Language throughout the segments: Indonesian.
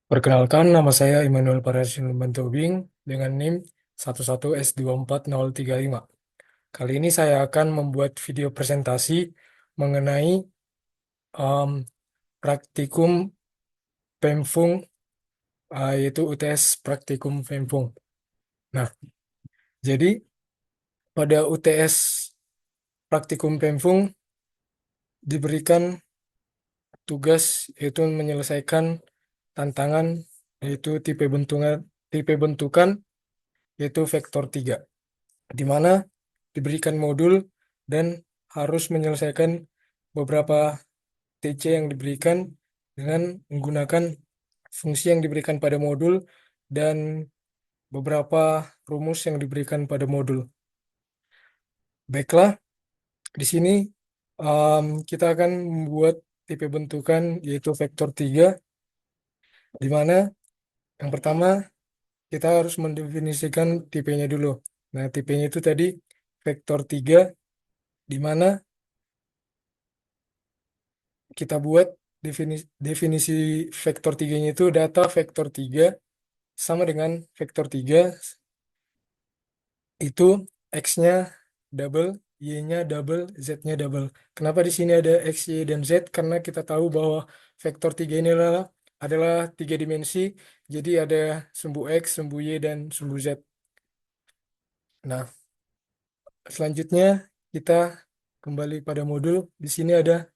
Perkenalkan, nama saya Immanuel Parasin Tobing dengan NIM 11S24035. Kali ini saya akan membuat video presentasi mengenai um, praktikum Pemfung, yaitu UTS Praktikum Pemfung. Nah, jadi pada UTS Praktikum Pemfung diberikan tugas yaitu menyelesaikan tantangan yaitu tipe bentukan yaitu vektor 3, di mana diberikan modul dan harus menyelesaikan beberapa TC yang diberikan dengan menggunakan fungsi yang diberikan pada modul dan beberapa rumus yang diberikan pada modul. Baiklah, di sini kita akan membuat tipe bentukan yaitu vektor 3, di mana yang pertama kita harus mendefinisikan tipenya dulu. Nah, tipenya itu tadi vektor 3, di mana kita buat definisi vektor 3-nya itu data vektor 3 sama dengan vektor 3 itu X-nya double, Y-nya double, Z-nya double. Kenapa di sini ada X, Y, dan Z? Karena kita tahu bahwa vektor 3 ini adalah 3 dimensi, jadi ada sumbu X, sumbu Y, dan sumbu Z. Nah, selanjutnya kita kembali pada modul. Di sini ada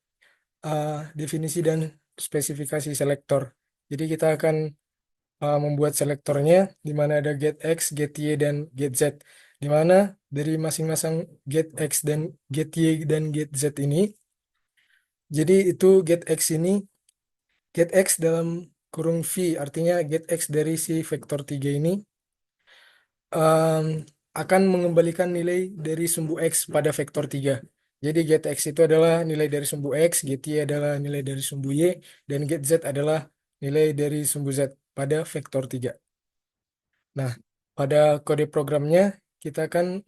definisi dan spesifikasi selektor. Jadi kita akan membuat selektornya di mana ada get X, get Y, dan get Z. Di mana dari masing-masing get X dan get Y dan get Z ini, jadi itu get X ini, get X dalam kurung V, artinya get X dari si vektor 3 ini um, akan mengembalikan nilai dari sumbu X pada vektor 3. Jadi get X itu adalah nilai dari sumbu X, get Y adalah nilai dari sumbu Y, dan get Z adalah nilai dari sumbu Z pada vektor 3. Nah, pada kode programnya kita akan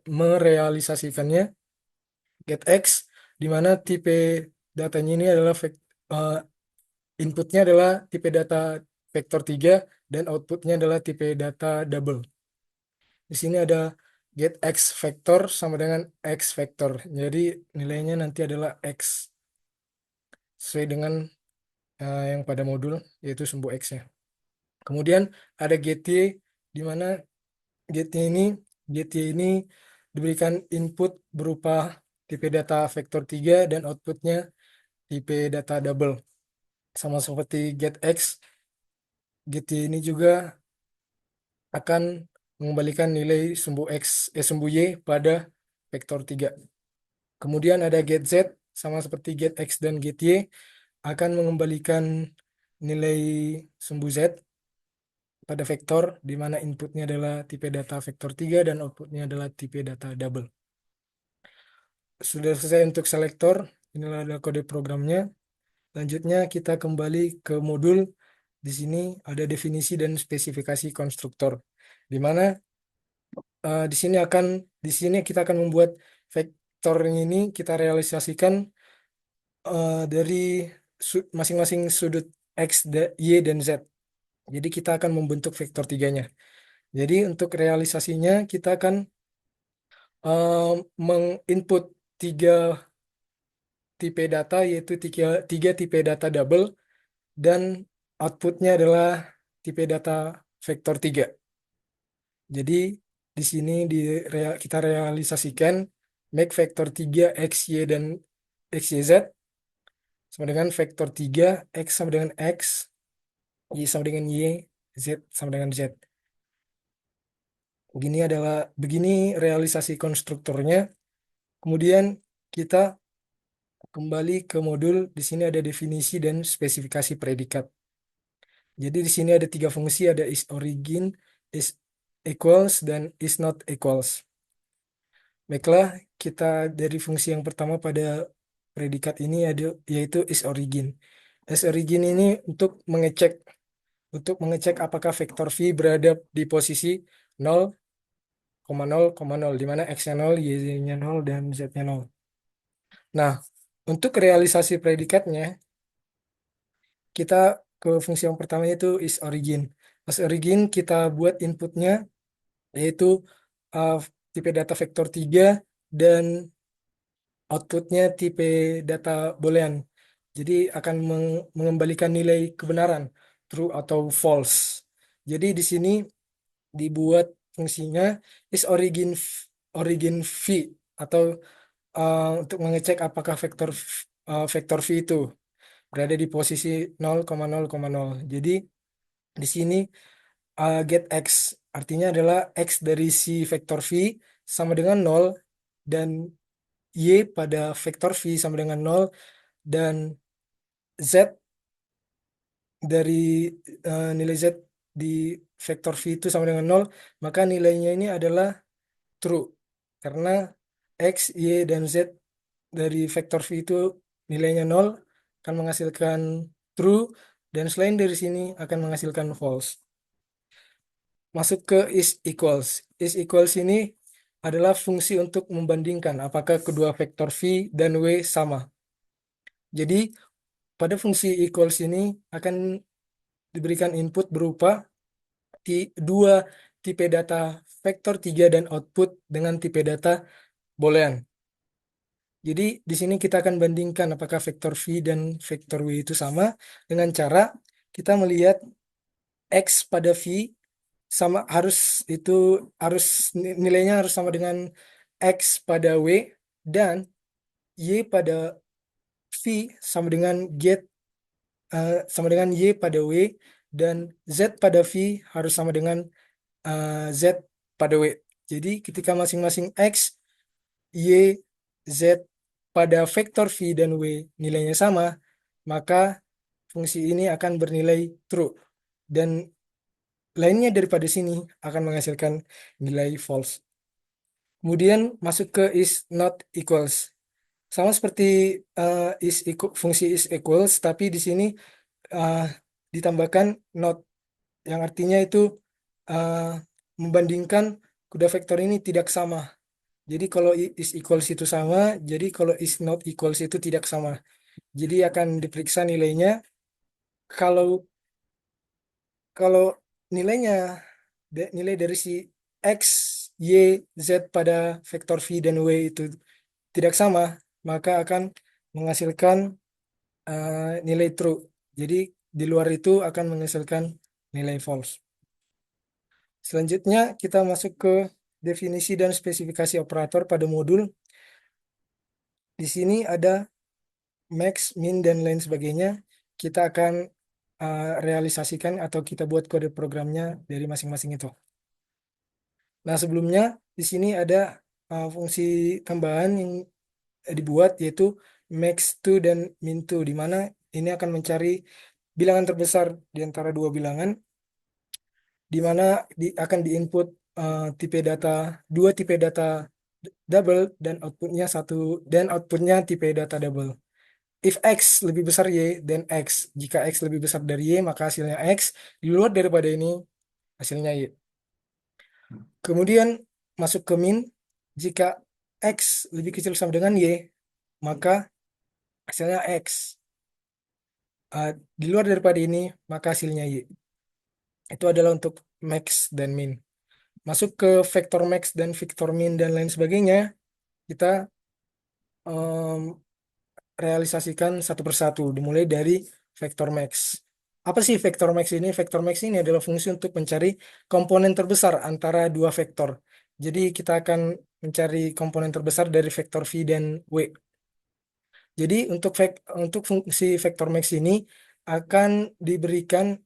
merealisasikannya get X, di mana tipe datanya ini adalah eh, inputnya adalah tipe data vektor 3 dan outputnya adalah tipe data double. Di sini ada get X vektor sama dengan X vektor. Jadi nilainya nanti adalah X sesuai dengan yang pada modul yaitu sumbu X-nya. Kemudian ada get Y, di mana get Y ini diberikan input berupa tipe data vektor 3 dan outputnya tipe data double. Sama seperti get X, get Y ini juga akan mengembalikan nilai sumbu Y pada vektor 3. Kemudian ada get Z, sama seperti get X dan get Y, akan mengembalikan nilai sumbu Z pada vektor, di mana inputnya adalah tipe data vektor 3 dan outputnya adalah tipe data double. Sudah selesai untuk selektor, inilah ada kode programnya. Lanjutnya kita kembali ke modul. Di sini ada definisi dan spesifikasi konstruktor, di mana di sini kita akan membuat vektor ini kita realisasikan dari masing-masing sudut X, Y, dan Z. Jadi kita akan membentuk vektor 3-nya. Jadi untuk realisasinya kita akan menginput tiga tipe data, yaitu tiga tipe data double, dan outputnya adalah tipe data vektor 3. Jadi di sini kita realisasikan make vektor 3 X, Y, dan X, Y, Z sama dengan vektor 3 X sama dengan X, Y sama dengan Y, Z sama dengan Z. Begini realisasi konstruktornya. Kemudian kita kembali ke modul. Di sini ada definisi dan spesifikasi predikat. Jadi di sini ada tiga fungsi, ada is origin, is equals, dan is not equals. Baiklah, kita dari fungsi yang pertama pada predikat ini yaitu is origin. Is origin ini untuk mengecek apakah vektor V berada di posisi 0,0,0, di mana X-nya 0, Y-nya 0, dan Z-nya 0. Nah, untuk realisasi predikatnya, kita ke fungsi yang pertama itu is origin. Is origin kita buat inputnya yaitu uh, tipe data vektor 3 dan outputnya tipe data boolean. Jadi akan mengembalikan nilai kebenaran, true atau false. Jadi di sini dibuat fungsinya is origin v atau untuk mengecek apakah vektor v itu berada di posisi 0,0,0. Jadi di sini get x artinya adalah x dari si vektor v sama dengan 0 dan y pada vektor v sama dengan 0 dan z dari nilai z di vektor v itu sama dengan 0, maka nilainya ini adalah true karena x, y, dan z dari vektor v itu nilainya 0 akan menghasilkan true dan selain dari sini akan menghasilkan false. Masuk ke is equals. Is equals ini adalah fungsi untuk membandingkan apakah kedua vektor v dan w sama. Jadi pada fungsi equals ini akan diberikan input berupa dua tipe data vektor 3 dan output dengan tipe data boolean. Jadi di sini kita akan bandingkan apakah vektor v dan vektor w itu sama dengan cara kita melihat x pada v sama harus nilainya harus sama dengan x pada w dan y pada v sama dengan sama dengan y pada w dan z pada v harus sama dengan z pada w. Jadi ketika masing-masing x, y, z pada vektor v dan w nilainya sama, maka fungsi ini akan bernilai true dan lainnya daripada sini akan menghasilkan nilai false. Kemudian masuk ke is not equals. Sama seperti fungsi is equals, tapi di sini uh, ditambahkan not yang artinya itu uh, membandingkan kedua vektor ini tidak sama. Jadi kalau is equals itu sama, jadi kalau is not equals itu tidak sama. Jadi akan diperiksa nilainya. Kalau kalau nilainya nilai dari si x, y, z pada vektor v dan w itu tidak sama, maka akan menghasilkan nilai true. Jadi di luar itu akan menghasilkan nilai false. Selanjutnya kita masuk ke definisi dan spesifikasi operator pada modul. Di sini ada max, min, dan lain sebagainya. Kita akan realisasikan atau kita buat kode programnya dari masing-masing itu. Nah, sebelumnya di sini ada fungsi tambahan yang dibuat yaitu max2 dan min2 di mana ini akan mencari bilangan terbesar di antara dua bilangan di mana akan diinput dua tipe data double dan outputnya satu dan outputnya tipe data double. If X lebih besar Y dan X. Jika X lebih besar dari Y, maka hasilnya X. Di luar daripada ini, hasilnya Y. Kemudian masuk ke min. Jika X lebih kecil sama dengan Y, maka hasilnya X. Di luar daripada ini, maka hasilnya Y. Itu adalah untuk max dan min. Masuk ke vektor max dan vektor min dan lain sebagainya, kita realisasikan satu persatu, dimulai dari vektor max. Apa sih vektor max ini? Vektor max ini adalah fungsi untuk mencari komponen terbesar antara dua vektor. Jadi kita akan mencari komponen terbesar dari vektor v dan w. Jadi untuk fungsi vektor max ini akan diberikan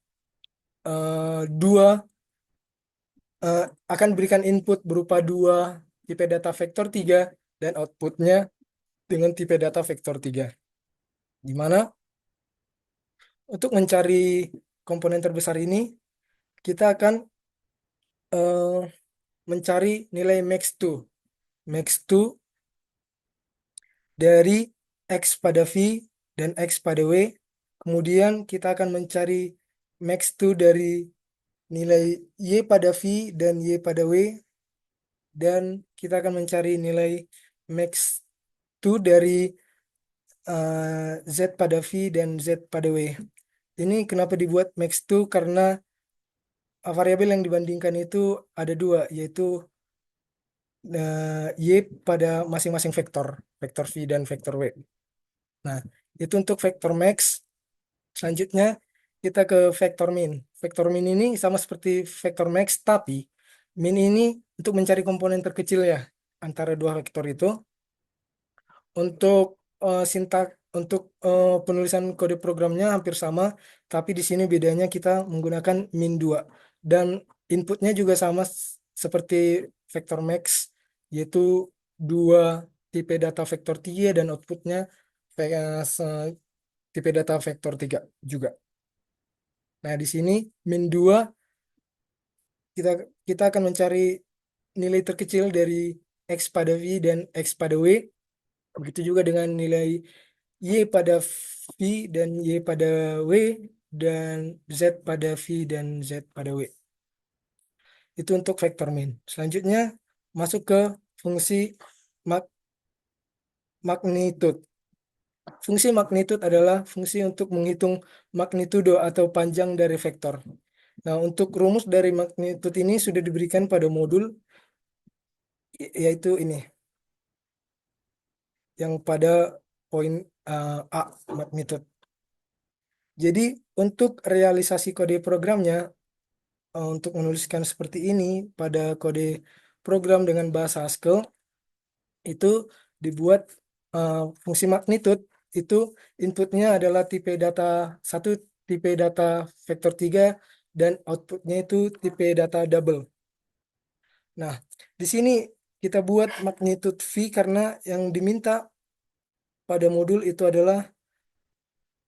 dua akan berikan input berupa dua tipe data vektor 3 dan outputnya dengan tipe data vektor 3. Di mana untuk mencari komponen terbesar ini, kita akan eh, mencari nilai max2. Max2 dari X pada V dan X pada W. Kemudian kita akan mencari max2 dari nilai Y pada V dan Y pada W. Dan kita akan mencari nilai max2 dari Z pada V dan Z pada W. Ini kenapa dibuat max tuh karena variabel yang dibandingkan itu ada dua, yaitu y pada masing-masing vektor, vektor v dan vektor w. Nah, itu untuk vektor max. Selanjutnya kita ke vektor min. Vektor min ini sama seperti vektor max, tapi min ini untuk mencari komponen terkecil ya antara dua vektor itu. Untuk sintak untuk penulisan kode programnya hampir sama, tapi di sini bedanya kita menggunakan min 2 dan inputnya juga sama seperti vektor max, yaitu dua tipe data vektor 3 dan outputnya tipe data vektor 3 juga. Nah, di sini min 2 kita kita akan mencari nilai terkecil dari x pada v dan x pada w. Begitu juga dengan nilai y pada v dan y pada w dan z pada v dan z pada w. Itu untuk vektor min. Selanjutnya masuk ke fungsi mag- magnitude. Fungsi magnitude adalah fungsi untuk menghitung magnitudo atau panjang dari vektor. Nah, untuk rumus dari magnitude ini sudah diberikan pada modul, yaitu ini, yang pada poin A, magnitude. Jadi, untuk realisasi kode programnya, untuk menuliskan seperti ini pada kode program dengan bahasa Haskell, itu dibuat fungsi magnitude, itu inputnya adalah tipe data 1, tipe data vektor 3, dan outputnya itu tipe data double. Nah, di sini kita buat magnitude V karena yang diminta pada modul itu adalah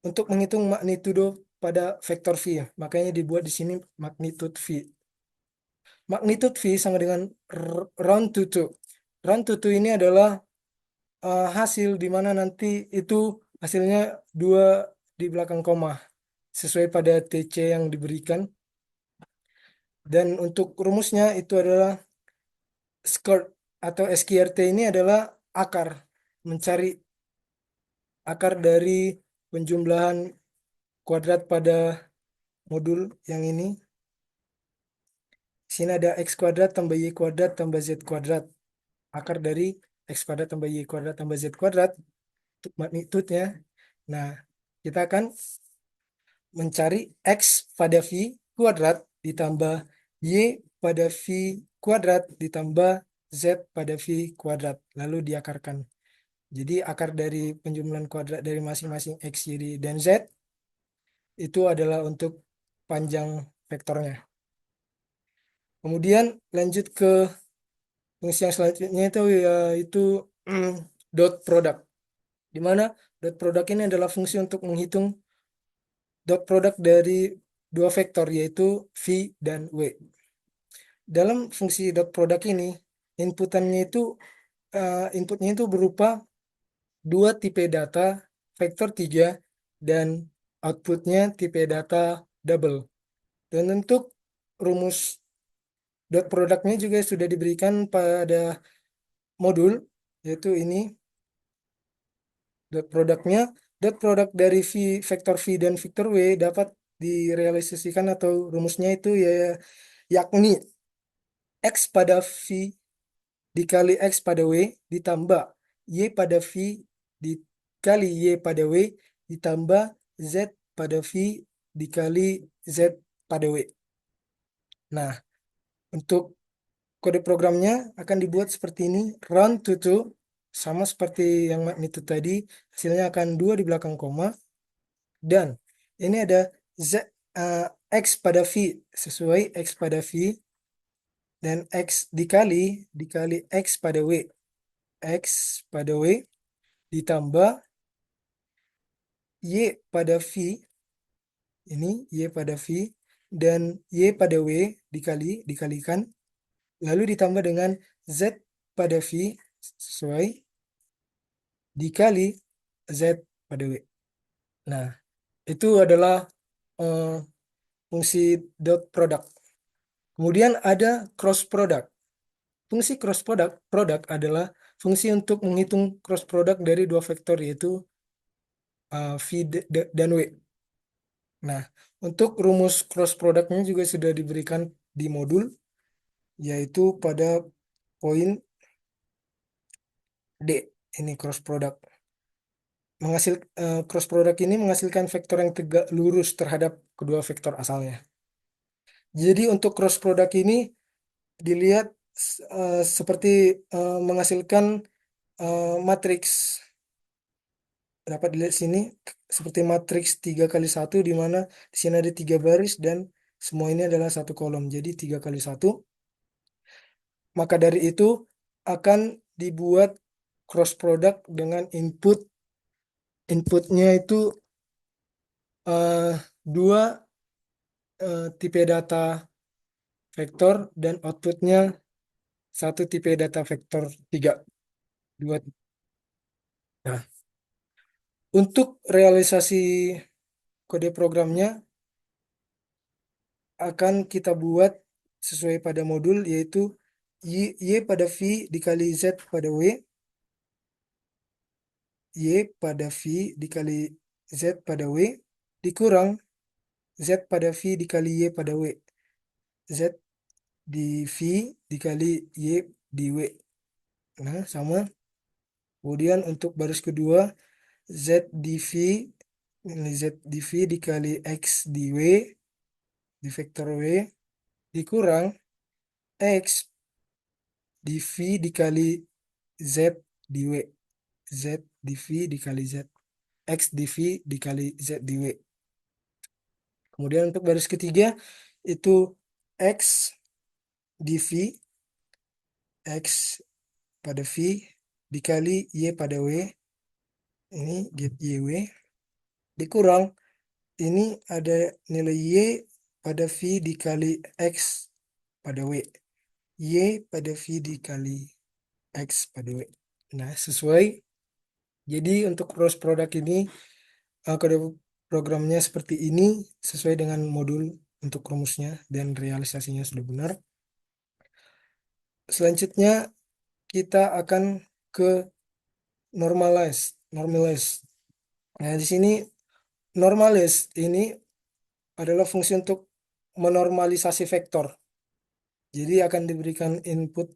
untuk menghitung magnitudo pada vektor V ya. Makanya dibuat di sini magnitude V. Magnitude V sama dengan round to two. Round to two ini adalah hasil di mana nanti itu hasilnya 2 di belakang koma sesuai pada TC yang diberikan. Dan untuk rumusnya itu adalah skirt atau SQRT ini adalah akar, mencari akar dari penjumlahan kuadrat pada modul yang ini. Sini ada x kuadrat tambah y kuadrat tambah z kuadrat. Akar dari x kuadrat tambah y kuadrat tambah z kuadrat untuk magnitudenya. Nah, kita akan mencari x pada v kuadrat ditambah y pada v kuadrat ditambah z pada v kuadrat. Lalu diakarkan. Jadi akar dari penjumlahan kuadrat dari masing-masing x, y, dan z itu adalah untuk panjang vektornya. Kemudian lanjut ke fungsi yang selanjutnya itu yaitu dot product. Di mana dot product ini adalah fungsi untuk menghitung dot product dari dua vektor yaitu v dan w. Dalam fungsi dot product ini inputnya itu berupa dua tipe data vektor 3 dan outputnya tipe data double. Dan untuk rumus dot produknya juga sudah diberikan pada modul, yaitu ini dot produknya. Dot produk dari vektor v dan vektor w dapat direalisasikan atau rumusnya itu yakni x pada v dikali x pada w ditambah y pada v dikali y pada w ditambah z pada v dikali z pada w. Nah, untuk kode programnya akan dibuat seperti ini, round to two, sama seperti yang magnitude tadi, hasilnya akan 2 di belakang koma, dan ini ada z uh, x pada v sesuai x pada v, dan x dikali x pada w, x pada w ditambah y pada v, ini y pada v, dan y pada w dikalikan, lalu ditambah dengan z pada v sesuai dikali z pada w. Nah, itu adalah eh, fungsi dot product. Kemudian ada cross product. Fungsi cross product adalah fungsi untuk menghitung cross product dari dua vektor yaitu v dan w. Nah, untuk rumus cross productnya juga sudah diberikan di modul, yaitu pada poin D. Ini cross product. Cross product ini menghasilkan vektor yang tegak lurus terhadap kedua vektor asalnya. Jadi untuk cross product ini dilihat seperti menghasilkan matriks. Dapat dilihat sini seperti matriks 3 kali 1, di mana di sini ada 3 baris dan semua ini adalah satu kolom. Jadi 3 kali 1. Maka dari itu akan dibuat cross product dengan inputnya itu eh, dua tipe data vektor dan outputnya satu tipe data vektor tiga. Dua. Nah, untuk realisasi kode programnya akan kita buat sesuai pada modul, yaitu Y pada V dikali Z pada W, Y pada V dikali Z pada W, dikurang Z pada V dikali Y pada W. Z di V dikali Y di W. Nah, sama. Kemudian untuk baris kedua, Z di V, ini Z di V dikali X di W, di vektor W, dikurang X di V dikali Z di W. Z di V dikali Z. X di V dikali Z di W. Kemudian untuk baris ketiga, itu X di V, X pada V dikali Y pada W. Ini get YW. Dikurang, ini ada nilai Y pada V dikali X pada W. Y pada V dikali X pada W. Nah, sesuai. Jadi untuk cross product ini kode programnya seperti ini, sesuai dengan modul untuk rumusnya dan realisasinya sudah benar. Selanjutnya kita akan ke normalize. Nah, di sini normalize ini adalah fungsi untuk menormalisasi vektor. Jadi akan diberikan input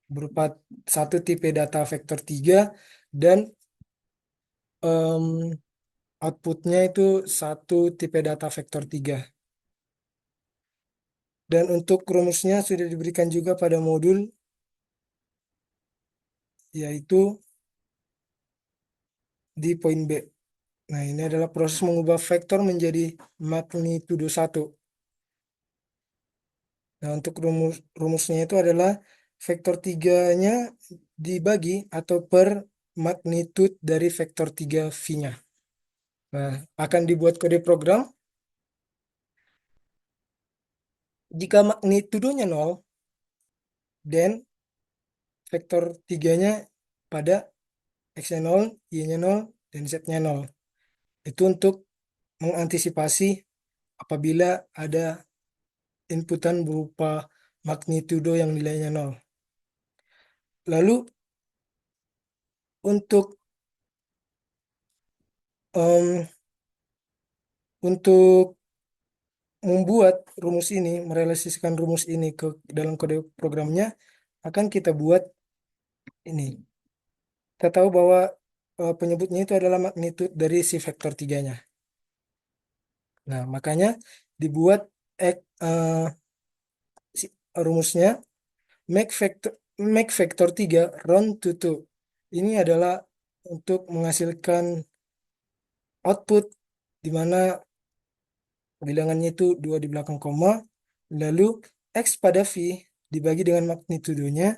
berupa satu tipe data vektor 3 dan em, outputnya itu satu tipe data vektor 3. Dan untuk rumusnya sudah diberikan juga pada modul, yaitu di poin B. Nah, ini adalah proses mengubah vektor menjadi magnitudo 1. Nah, untuk rumusnya itu adalah vektor 3-nya dibagi atau per magnitude dari vektor 3 V-nya. Nah, akan dibuat kode program jika magnitudonya 0 dan vektor 3-nya pada X-nya 0, Y-nya 0, dan Z-nya 0. Itu untuk mengantisipasi apabila ada inputan berupa magnitudo yang nilainya 0. Lalu untuk em, untuk membuat rumus ini, merealisasikan rumus ini ke dalam kode programnya, akan kita buat ini. Kita tahu bahwa penyebutnya itu adalah magnitude dari si vektor 3-nya. Nah, makanya dibuat rumusnya make vektor 3 round to 2. Ini adalah untuk menghasilkan output di mana bilangannya itu 2 di belakang koma, lalu X pada V dibagi dengan magnitudonya,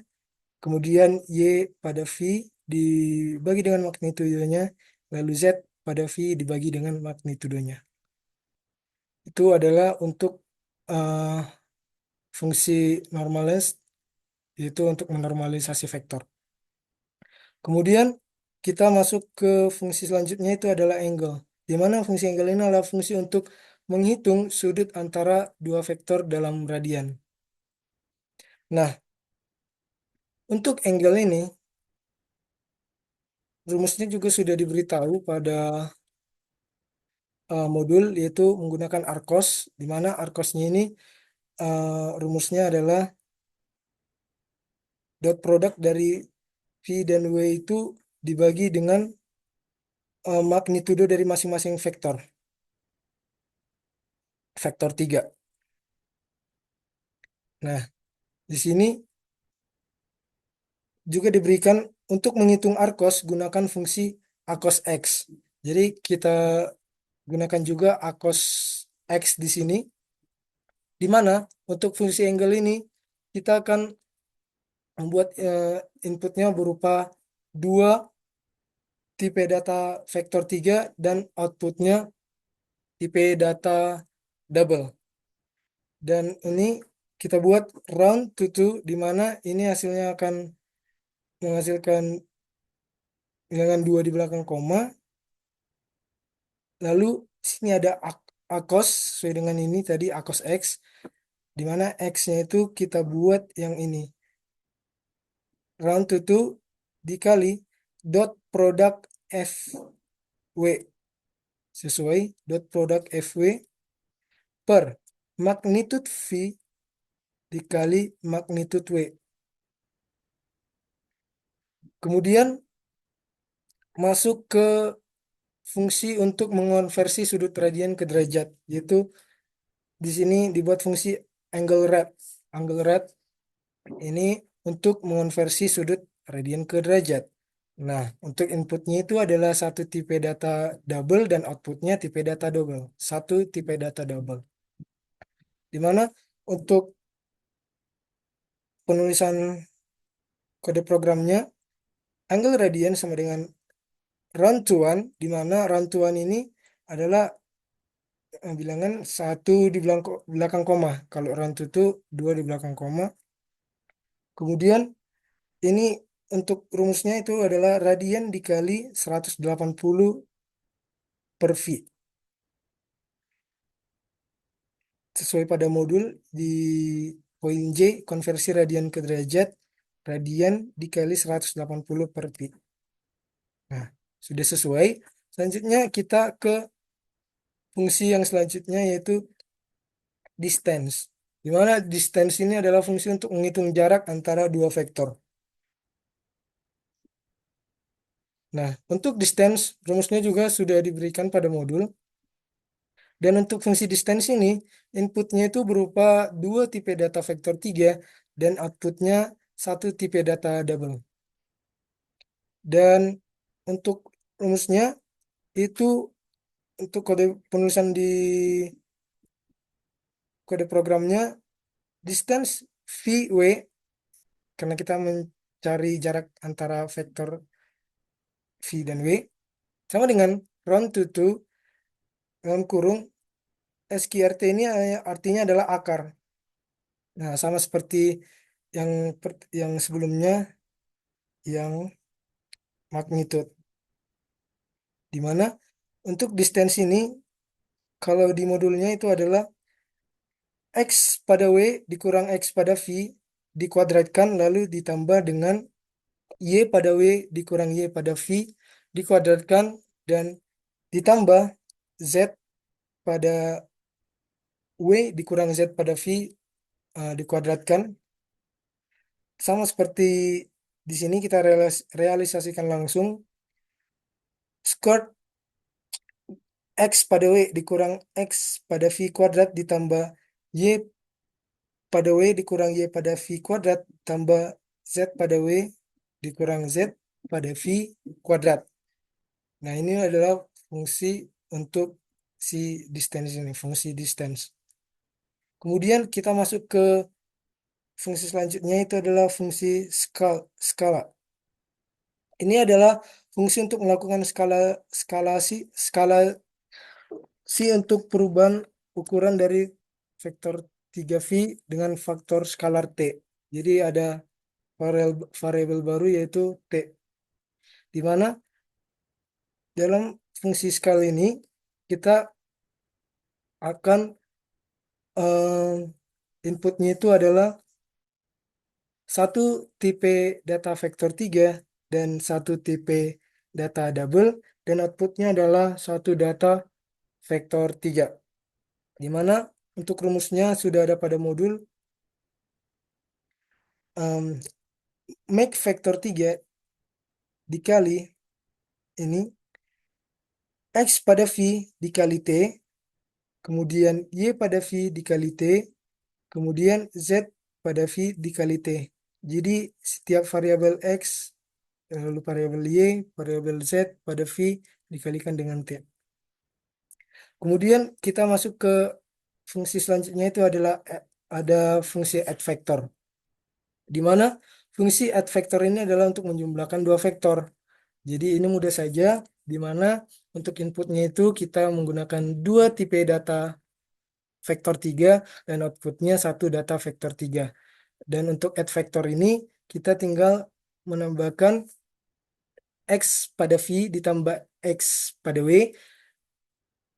kemudian Y pada V dibagi dengan magnitudonya, lalu Z pada V dibagi dengan magnitudonya. Itu adalah untuk eh, fungsi normalize, yaitu untuk menormalisasi vektor. Kemudian kita masuk ke fungsi selanjutnya, itu adalah angle. Di mana fungsi angle ini adalah fungsi untuk menghitung sudut antara dua vektor dalam radian. Nah, untuk angle ini, rumusnya juga sudah diberitahu pada modul, yaitu menggunakan Arcos, di mana Arcosnya ini rumusnya adalah dot product dari V dan W itu dibagi dengan magnitudo dari masing-masing vektor, vektor 3. Nah, di sini juga diberikan untuk menghitung Arcos, gunakan fungsi Arcos X. Jadi kita gunakan juga Arcos X di sini, di mana untuk fungsi angle ini kita akan membuat inputnya berupa dua tipe data vektor 3 dan outputnya tipe data double. Dan ini kita buat round to two, di mana ini hasilnya akan menghasilkan bilangan 2 di belakang koma. Lalu sini ada akos sesuai dengan ini tadi, akos X, di mana X-nya itu kita buat yang ini. Round to two dikali dot product FW, sesuai dot product FW per magnitude V dikali magnitude W. Kemudian masuk ke fungsi untuk mengonversi sudut radian ke derajat, yaitu di sini dibuat fungsi angle rad. Angle rad ini untuk mengonversi sudut radian ke derajat. Nah, untuk inputnya itu adalah satu tipe data double dan outputnya tipe data double. Satu tipe data double. Di mana untuk penulisan kode programnya, angle radian sama dengan round to one, di mana round to one ini adalah bilangan satu di belakang koma. Kalau round to two, dua di belakang koma. Kemudian ini untuk rumusnya itu adalah radian dikali 180 per V. Sesuai pada modul di poin J, konversi radian ke derajat, radian dikali 180 per V. Nah, sudah sesuai. Selanjutnya kita ke fungsi yang selanjutnya, yaitu distance. Di mana distance ini adalah fungsi untuk menghitung jarak antara dua vektor. Nah, untuk distance, rumusnya juga sudah diberikan pada modul. Dan untuk fungsi distance ini, inputnya itu berupa dua tipe data vektor 3 dan outputnya satu tipe data double. Dan untuk rumusnya itu, untuk kode penulisan di kode programnya, distance VW, karena kita mencari jarak antara vektor V dan W, sama dengan round to two, dalam kurung, SQRT ini artinya adalah akar. Nah, sama seperti yang yang sebelumnya, yang magnitude. Di mana untuk distance ini, kalau di modulnya itu adalah X pada W dikurang X pada V dikuadratkan lalu ditambah dengan Y pada W dikurang Y pada V dikuadratkan dan ditambah Z pada W dikurang Z pada V dikuadratkan. Sama seperti di sini kita realisasikan langsung. Square X pada W dikurang X pada V kuadrat ditambah Y pada W dikurang Y pada V kuadrat tambah Z pada W dikurang Z pada V kuadrat. Nah, ini adalah fungsi untuk si distance ini, fungsi distance. Kemudian kita masuk ke fungsi selanjutnya, itu adalah fungsi skala. Ini adalah fungsi untuk melakukan skalasi untuk perubahan ukuran dari vektor 3V dengan faktor skalar T. Jadi ada variabel baru, yaitu T. Di mana dalam fungsi skala ini kita akan inputnya itu adalah satu tipe data vektor 3 dan satu tipe data double, dan outputnya adalah satu data vektor 3. Di mana untuk rumusnya sudah ada pada modul. Em, make vektor 3 dikali ini X pada V dikali T, kemudian Y pada V dikali T, kemudian Z pada V dikali T. Jadi setiap variabel X, lalu variabel Y, variabel Z pada V dikalikan dengan T. Kemudian kita masuk ke fungsi selanjutnya, itu adalah ada fungsi add vector. Di mana fungsi add vector ini adalah untuk menjumlahkan dua vektor. Jadi ini mudah saja, di mana untuk inputnya itu kita menggunakan dua tipe data vektor 3 dan outputnya satu data vektor 3. Dan untuk add vector ini kita tinggal menambahkan X pada V ditambah X pada W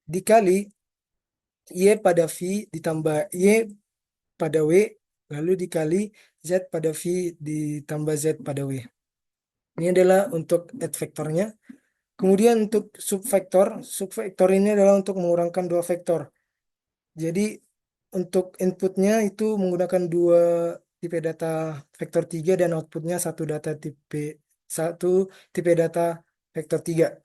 dikali Y pada V ditambah Y pada W, lalu dikali Z pada V ditambah Z pada W. Ini adalah untuk add vektornya. Kemudian untuk subvektor ini adalah untuk mengurangkan dua vektor. Jadi untuk inputnya itu menggunakan dua tipe data vektor 3 dan outputnya satu tipe data vektor 3.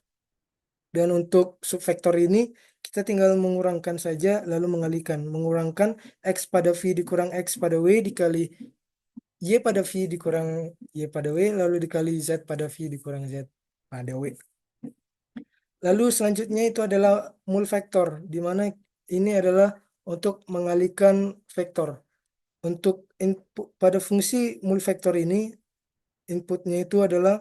Dan untuk subvektor ini kita tinggal mengurangkan saja lalu mengalihkan. Mengurangkan X pada V dikurang X pada W dikali Y pada V dikurang Y pada W lalu dikali Z pada V dikurang Z pada W. Lalu selanjutnya itu adalah mul vektor, di mana ini adalah untuk mengalihkan vektor. Untuk input pada fungsi mul vektor ini, inputnya itu adalah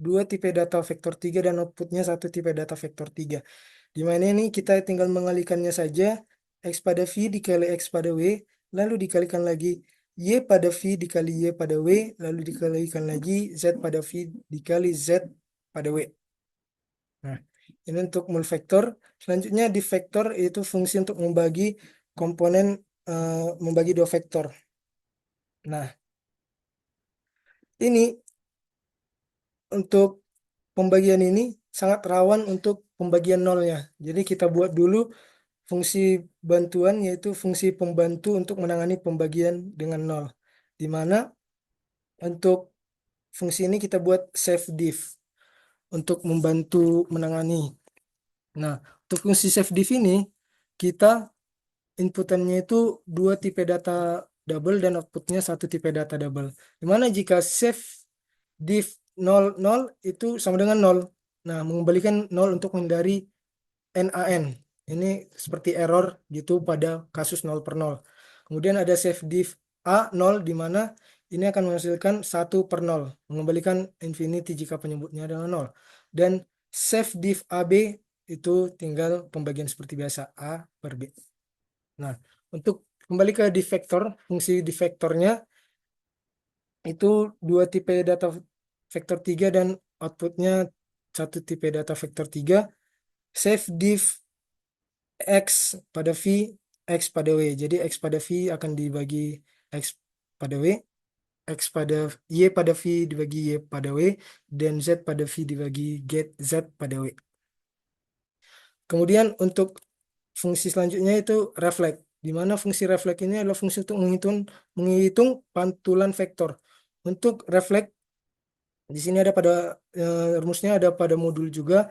dua tipe data vektor 3 dan outputnya satu tipe data vektor 3. Di mana ini kita tinggal mengalihkannya saja, X pada V dikali X pada W, lalu dikalikan lagi Y pada V dikali Y pada W, lalu dikalikan lagi Z pada V dikali Z pada W. Nah, ini untuk mul vektor. Selanjutnya di vektor itu fungsi untuk membagi komponen, membagi dua vektor. Nah, ini untuk pembagian ini sangat rawan untuk pembagian nolnya. Jadi kita buat dulu fungsi bantuan, yaitu fungsi pembantu untuk menangani pembagian dengan nol. Di mana untuk fungsi ini kita buat save diff untuk membantu menangani. Nah, untuk fungsi save diff ini kita inputannya itu dua tipe data double dan outputnya satu tipe data double. Dimana jika save diff 00 itu sama dengan 0. Nah, mengembalikan 0 untuk menghindari NaN. Ini seperti error gitu pada kasus 0 per 0. Kemudian ada save diff A 0, di mana ini akan menghasilkan 1 per 0, mengembalikan infinity jika penyebutnya adalah 0. Dan save diff AB itu tinggal pembagian seperti biasa, A per B. Nah, untuk kembali ke diff vector, fungsi diff vectornya itu dua tipe data vektor 3 dan outputnya satu tipe data vektor 3. Save diff X pada V, X pada W. Jadi X pada V akan dibagi X pada W, X pada Y pada V dibagi Y pada W, dan Z pada V dibagi get Z pada W. Kemudian untuk fungsi selanjutnya itu reflect, di mana fungsi reflect ini adalah fungsi untuk menghitung pantulan vektor. Untuk reflect di sini ada pada rumusnya ada pada modul juga,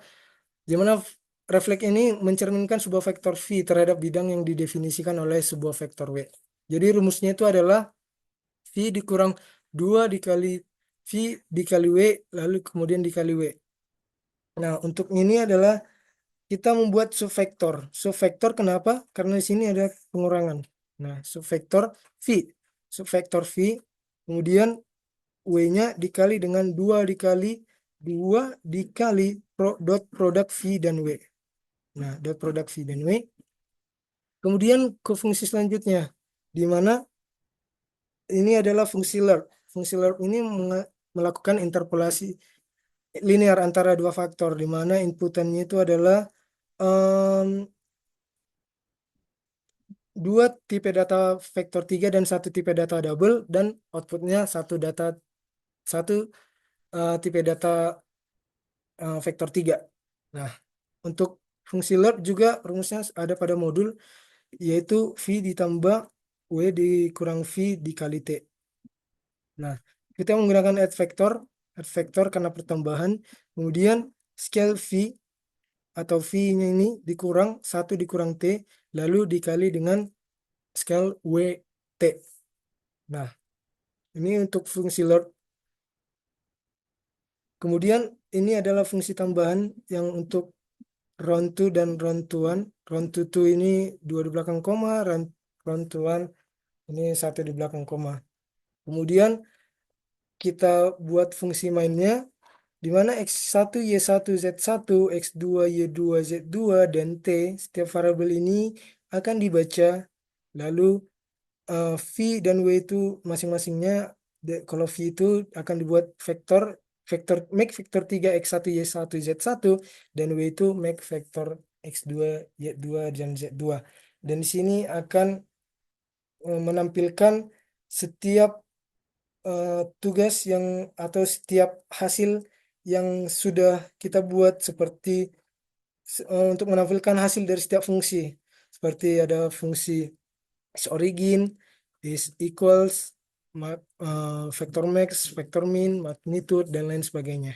di mana refleks ini mencerminkan sebuah vektor V terhadap bidang yang didefinisikan oleh sebuah vektor W. Jadi rumusnya itu adalah V dikurang 2 dikali V dikali W, lalu kemudian dikali W. Nah, untuk ini adalah kita membuat subvektor. Subvektor kenapa? Karena di sini ada pengurangan. Nah, subvektor V. Subvektor V, kemudian W-nya dikali dengan 2 dikali 2 dikali dot produk V dan W. Nah, dot produk V dan W. Kemudian ke fungsi selanjutnya, di mana ini adalah fungsi lerp. Fungsi lerp ini melakukan interpolasi linear antara dua faktor, di mana inputannya itu adalah dua tipe data vektor 3 dan satu tipe data double, dan outputnya satu tipe data vektor 3. Nah, untuk fungsi load juga rumusnya ada pada modul, yaitu V ditambah W dikurang V dikali T. Nah, kita menggunakan add vector karena pertambahan, kemudian scale V atau V-nya ini dikurang 1 dikurang T, lalu dikali dengan scale WT. Nah, ini untuk fungsi load. Kemudian ini adalah fungsi tambahan yang untuk round to dan round to one. Round to ini 2 di belakang koma, round to one ini 1 di belakang koma. Kemudian kita buat fungsi mainnya, di mana X1, Y1, Z1, X2, Y2, Z2, dan T, setiap variabel ini akan dibaca, lalu V dan W itu masing-masingnya, kalau V itu akan dibuat make vektor 3 X1, Y1, Z1, dan W itu make vektor X2, Y2, dan Z2. Dan di sini akan menampilkan setiap tugas yang atau setiap hasil yang sudah kita buat, seperti untuk menampilkan hasil dari setiap fungsi, seperti ada fungsi is origin, is equals, vector max, vector min, magnitude, dan lain sebagainya.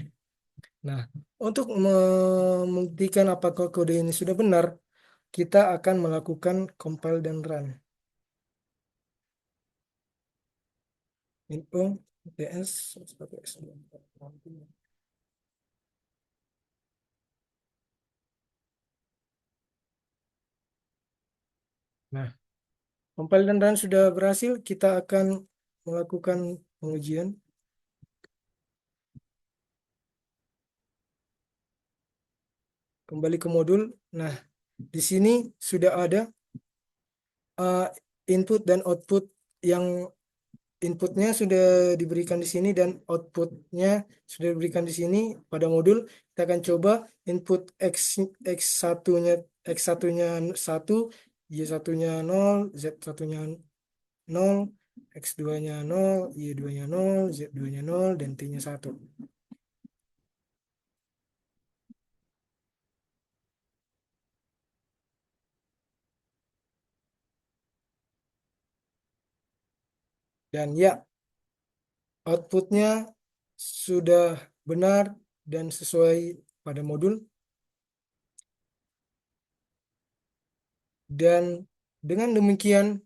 Nah, untuk membuktikan apakah kode ini sudah benar, kita akan melakukan compile dan run. Info ds. Nah, compile dan run sudah berhasil, kita akan melakukan pengujian. Kembali ke modul. Nah, di sini sudah ada uh, input dan output, yang inputnya sudah diberikan di sini dan outputnya sudah diberikan di sini pada modul. Kita akan coba input X1-nya X1-nya 1, Y1-nya 0, Z1-nya 0, X2-nya 0, Y2-nya 0, Z2-nya 0, dan T-nya 1. Dan ya, outputnya sudah benar dan sesuai pada modul. Dan dengan demikian,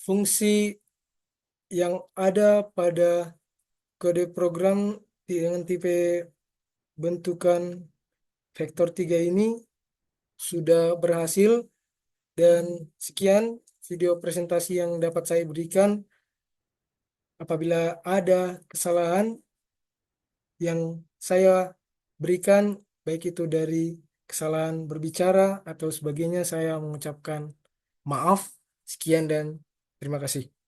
fungsi yang ada pada kode program dengan tipe bentukan vektor 3 ini sudah berhasil. Dan sekian video presentasi yang dapat saya berikan. Apabila ada kesalahan yang saya berikan, baik itu dari kesalahan berbicara atau sebagainya, saya mengucapkan maaf. Sekian dan terima kasih.